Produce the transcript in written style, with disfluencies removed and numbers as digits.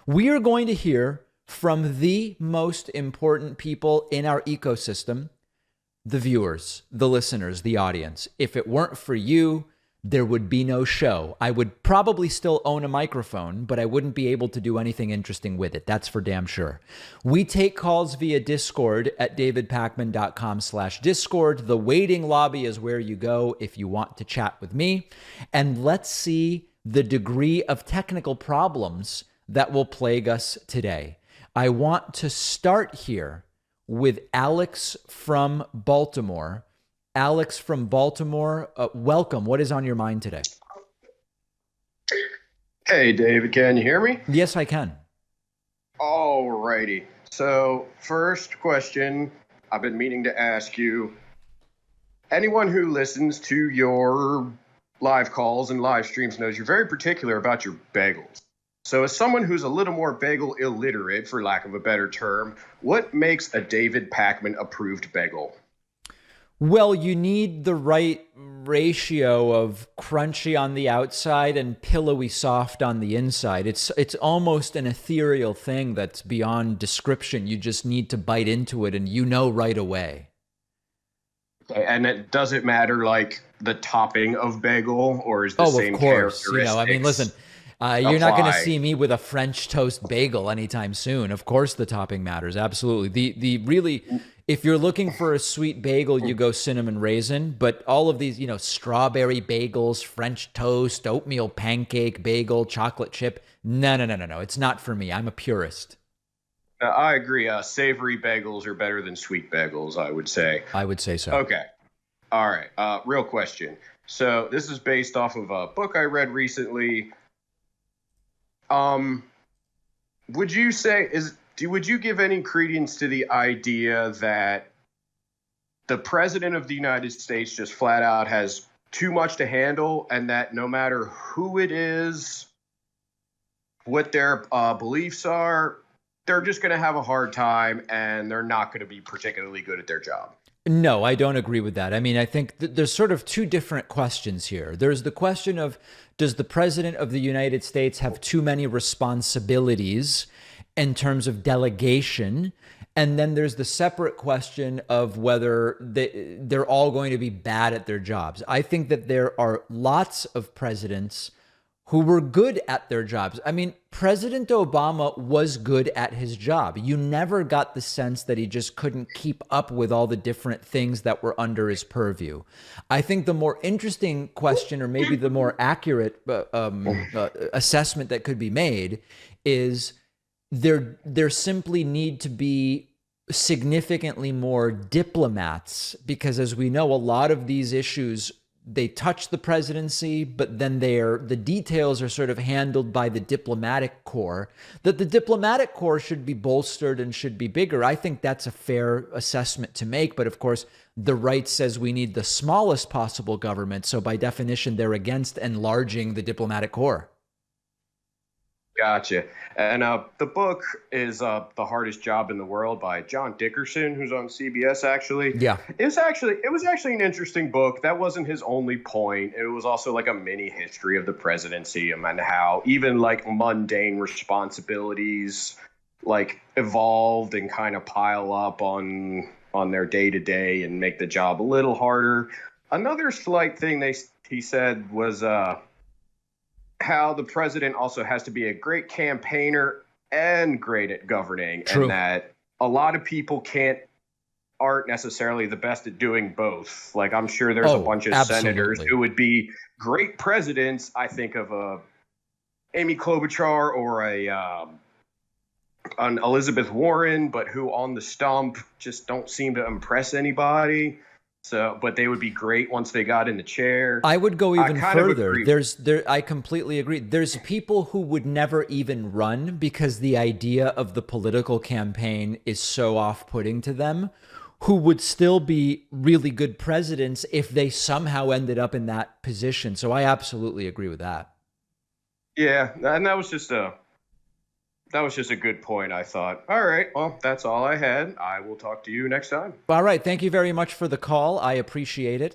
We are going to hear from the most important people in our ecosystem, the viewers, the listeners, the audience. If it weren't for you, there would be no show. I would probably still own a microphone, but I wouldn't be able to do anything interesting with it. That's for damn sure. We take calls via Discord at davidpakman.com/Discord. The waiting lobby is where you go if you want to chat with me. And let's see the degree of technical problems that will plague us today. I want to start here with Alex from Baltimore. Alex from Baltimore, welcome. What is on your mind today? Hey, David, can you hear me? Yes, I can. All righty. So, first question I've been meaning to ask you. Anyone who listens to your live calls and live streams knows you're very particular about your bagels. So as someone who's a little more bagel illiterate, for lack of a better term, what makes a David Pakman approved bagel? Well, you need the right ratio of crunchy on the outside and pillowy soft on the inside. It's almost an ethereal thing that's beyond description. You just need to bite into it and you know right away. And it doesn't matter like the topping of bagel, or is the same of course. characteristics? I mean, listen, you're not going to see me with a French toast bagel anytime soon. Of course, the topping matters. Absolutely. The really, if you're looking for a sweet bagel, you go cinnamon raisin. But all of these, strawberry bagels, French toast, oatmeal pancake bagel, chocolate chip. No. It's not for me. I'm a purist. I agree. Savory bagels are better than sweet bagels, I would say. I would say so. Okay. All right. Real question. So this is based off of a book I read recently. Would you give any credence to the idea that the president of the United States just flat out has too much to handle, and that no matter who it is, what their beliefs are, they're just going to have a hard time and they're not going to be particularly good at their job? No, I don't agree with that. I mean, I think there's sort of two different questions here. There's the question of, does the president of the United States have too many responsibilities in terms of delegation? And then there's the separate question of whether they're all going to be bad at their jobs. I think that there are lots of presidents who were good at their jobs. I mean, President Obama was good at his job. You never got the sense that he just couldn't keep up with all the different things that were under his purview. I think the more interesting question, or maybe the more accurate assessment that could be made, is there simply need to be significantly more diplomats, because as we know, a lot of these issues, they touch the presidency, but then the details are sort of handled by the diplomatic corps. That the diplomatic corps should be bolstered and should be bigger. I think that's a fair assessment to make. But of course, the right says we need the smallest possible government. So by definition, they're against enlarging the diplomatic corps. Gotcha. And the book is The Hardest Job in the World by John Dickerson, who's on CBS, actually. Yeah. It was actually an interesting book. That wasn't his only point. It was also like a mini history of the presidency and how even like mundane responsibilities like evolved and kind of pile up on their day to day and make the job a little harder. Another slight thing he said was how the president also has to be a great campaigner and great at governing. True. And that a lot of people aren't necessarily the best at doing both. Like, I'm sure there's a bunch of senators who would be great presidents. I think of Amy Klobuchar or an Elizabeth Warren, but who on the stump just don't seem to impress anybody. So, but they would be great once they got in the chair. I would go even further. I completely agree. There's people who would never even run because the idea of the political campaign is so off-putting to them, who would still be really good presidents if they somehow ended up in that position. So I absolutely agree with that. Yeah, and that was just a good point, I thought. All right, well, that's all I had. I will talk to you next time. All right, thank you very much for the call. I appreciate it.